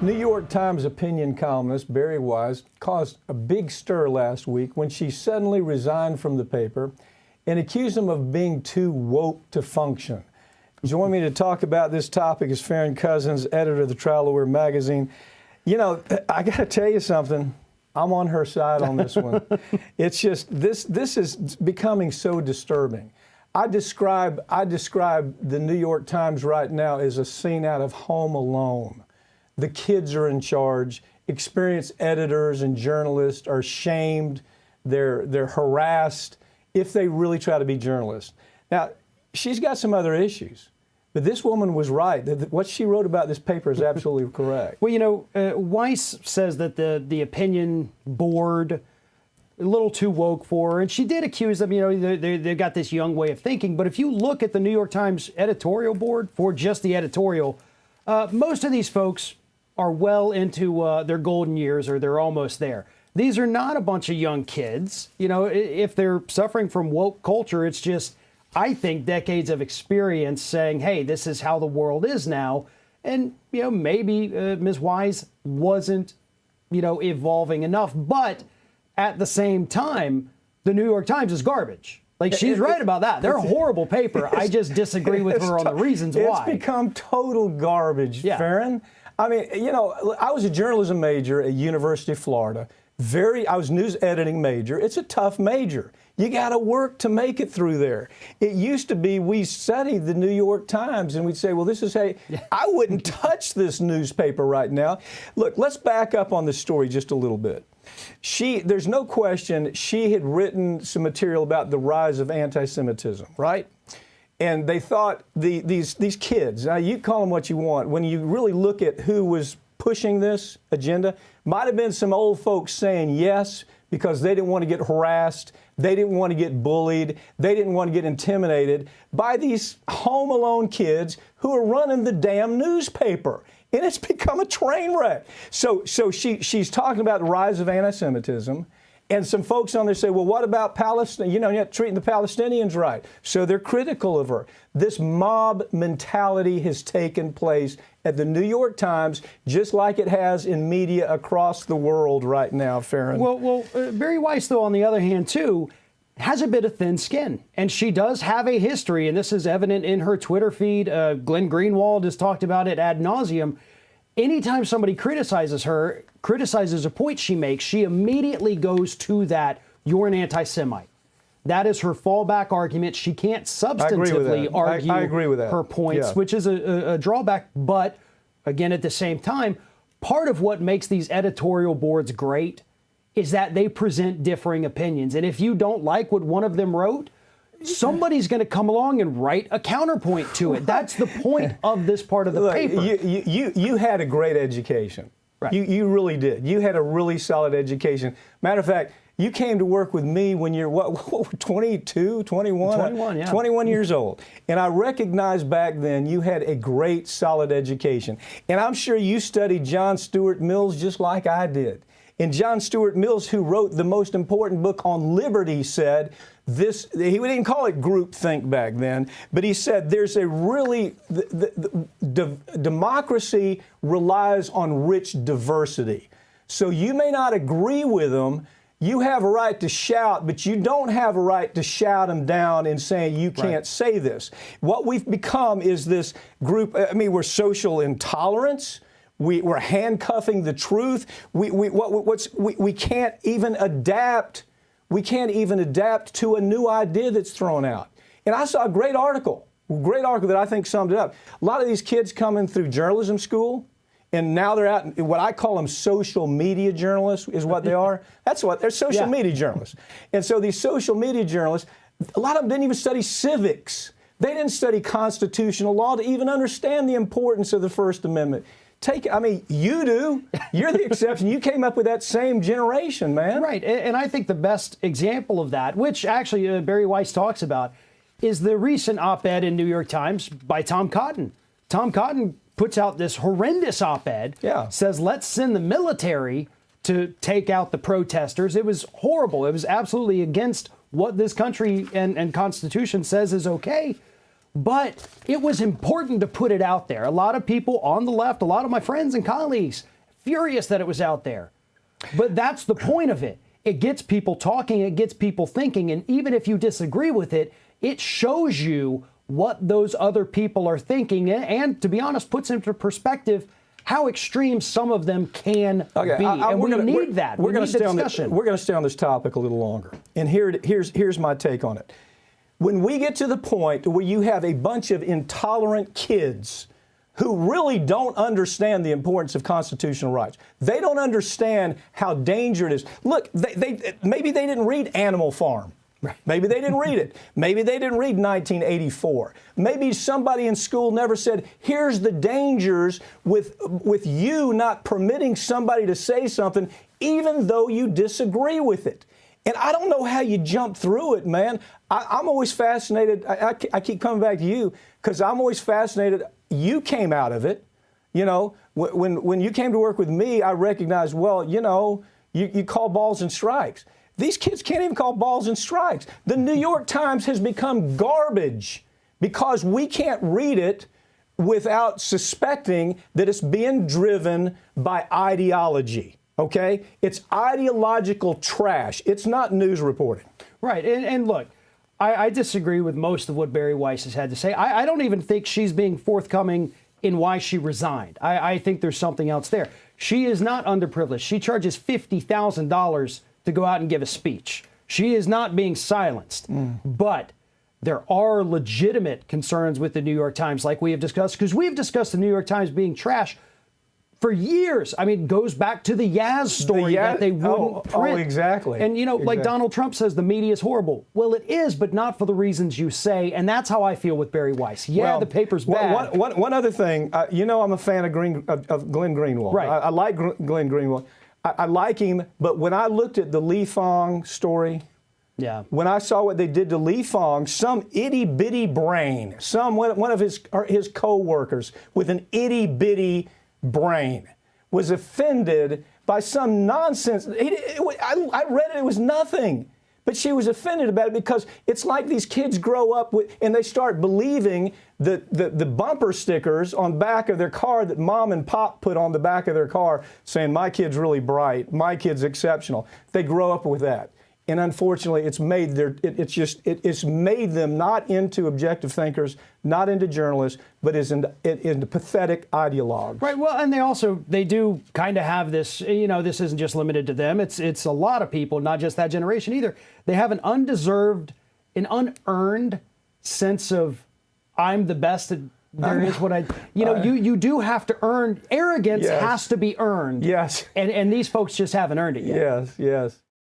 New York Times opinion columnist Bari Weiss caused a big stir last week when she suddenly resigned from the paper and accused him of being too woke to function. Joining me to talk about this topic is Farron Cousins, editor of the Trial Lawyer magazine. You know, I got to tell you something. I'm on her side on this one. It's just this is becoming so disturbing. I describe the New York Times right now as a scene out of Home Alone. The kids are in charge. Experienced editors and journalists are shamed. They're harassed if they really try to be journalists. Now, she's got some other issues, but this woman was right. What she wrote about this paper is absolutely correct. Well, you know, Weiss says that the opinion board a little too woke for her, and she did accuse them. You know, they've got this young way of thinking. But if you look at the New York Times editorial board for just the editorial, most of these folks are well into their golden years, or they're almost there. These are not a bunch of young kids. You know, if they're suffering from woke culture, it's just, I think, decades of experience saying, hey, this is how the world is now. And, you know, maybe Ms. Weiss wasn't, you know, evolving enough. But at the same time, the New York Times is garbage. Like, she's right about that. They're a horrible paper. I just disagree with her on the reasons why. It's become total garbage, Farron. I mean, you know, I was a journalism major at University of Florida. I was news editing major. It's a tough major. You got to work to make it through there. It used to be we studied the New York Times and we'd say, well, this is how I wouldn't touch this newspaper right now. Look, let's back up on this story just a little bit. There's no question she had written some material about the rise of anti-Semitism, right? And they thought these kids, now you call them what you want, when you really look at who was pushing this agenda, might have been some old folks saying yes because they didn't want to get harassed, they didn't want to get bullied, they didn't want to get intimidated by these Home Alone kids who are running the damn newspaper. And it's become a train wreck. So she's talking about the rise of anti-Semitism. And some folks on there say, well, what about Palestine? You know, you're not treating the Palestinians right. So they're critical of her. This mob mentality has taken place at the New York Times, just like it has in media across the world right now, Farron. Well, Bari Weiss, though, on the other hand, too, has a bit of thin skin. And she does have a history, and this is evident in her Twitter feed. Glenn Greenwald has talked about it ad nauseum. Anytime somebody criticizes her, criticizes a point she makes, she immediately goes to that, you're an anti-Semite. That is her fallback argument. She can't substantively argue I agree with that. Her points, which is a drawback. But again, at the same time, part of what makes these editorial boards great is that they present differing opinions. And if you don't like what one of them wrote, somebody's going to come along and write a counterpoint to it. That's the point of this part of the paper. You had a great education. Right. You really did. You had a really solid education. Matter of fact, you came to work with me when you're, 22, 21? 21, yeah. 21 years old. And I recognized back then you had a great, solid education. And I'm sure you studied John Stuart Mills just like I did. And John Stuart Mills, who wrote the most important book on liberty, said this, he didn't call it groupthink back then, but he said there's a really, democracy relies on rich diversity. So you may not agree with them. You have a right to shout, but you don't have a right to shout them down and saying you can't say this. What we've become is this group, I mean, we're social intolerance. We're handcuffing the truth. We can't even adapt. We can't even adapt to a new idea that's thrown out. And I saw a great article that I think summed it up. A lot of these kids coming through journalism school, and now they're out, what I call them social media journalists is what they are. That's what, they're social media journalists. And so these social media journalists, a lot of them didn't even study civics. They didn't study constitutional law to even understand the importance of the First Amendment. I mean, you do. You're the exception. You came up with that same generation, man. Right. And I think the best example of that, which actually Bari Weiss talks about, is the recent op-ed in New York Times by Tom Cotton. Tom Cotton puts out this horrendous op-ed, says, let's send the military to take out the protesters. It was horrible. It was absolutely against what this country and Constitution says is okay. But it was important to put it out there. A lot of people on the left, a lot of my friends and colleagues, furious that it was out there. But that's the point of it. It gets people talking, it gets people thinking, and even if you disagree with it, it shows you what those other people are thinking, and to be honest, puts into perspective how extreme some of them can be. And we need that. We're going to stay on this topic a little longer. And here's my take on it. When we get to the point where you have a bunch of intolerant kids who really don't understand the importance of constitutional rights, they don't understand how dangerous it is. Look, maybe they didn't read Animal Farm. Right. Maybe they didn't read it. Maybe they didn't read 1984. Maybe somebody in school never said, here's the dangers with you not permitting somebody to say something even though you disagree with it. And I don't know how you jump through it, man. I'm always fascinated. I keep coming back to you because I'm always fascinated. You came out of it. You know, when you came to work with me, I recognized, well, you know, you call balls and strikes. These kids can't even call balls and strikes. The New York Times has become garbage because we can't read it without suspecting that it's being driven by ideology. Okay? It's ideological trash. It's not news reporting. Right. And look, I disagree with most of what Bari Weiss has had to say. I don't even think she's being forthcoming in why she resigned. I think there's something else there. She is not underprivileged. She charges $50,000 to go out and give a speech. She is not being silenced. But there are legitimate concerns with the New York Times, like we have discussed, because we have discussed the New York Times being trash for years. I mean, it goes back to the Yaz story that they wouldn't print. Oh, exactly. And, you know, like Donald Trump says, the media is horrible. Well, it is, but not for the reasons you say. And that's how I feel with Bari Weiss. Yeah, well, the paper's bad. One other thing, you know, I'm a fan of Glenn Greenwald. Right. I like Glenn Greenwald. I like him, but when I looked at the Lee Fong story, when I saw what they did to Lee Fong, some itty-bitty brain, one of his co-workers with an itty-bitty brain was offended by some nonsense. I read it was nothing. But she was offended about it because it's like these kids grow up with, and they start believing the bumper stickers on the back of their car that mom and pop put on the back of their car saying, my kid's really bright, my kid's exceptional. They grow up with that. And unfortunately, it's made it's made them not into objective thinkers, not into journalists, but into pathetic ideologues. Right. Well, and they do kind of have this. You know, this isn't just limited to them. It's a lot of people, not just that generation either. They have an undeserved, an unearned sense of I'm the best at. There is what you do have to earn. Arrogance has to be earned. Yes. And these folks just haven't earned it yet. Yes.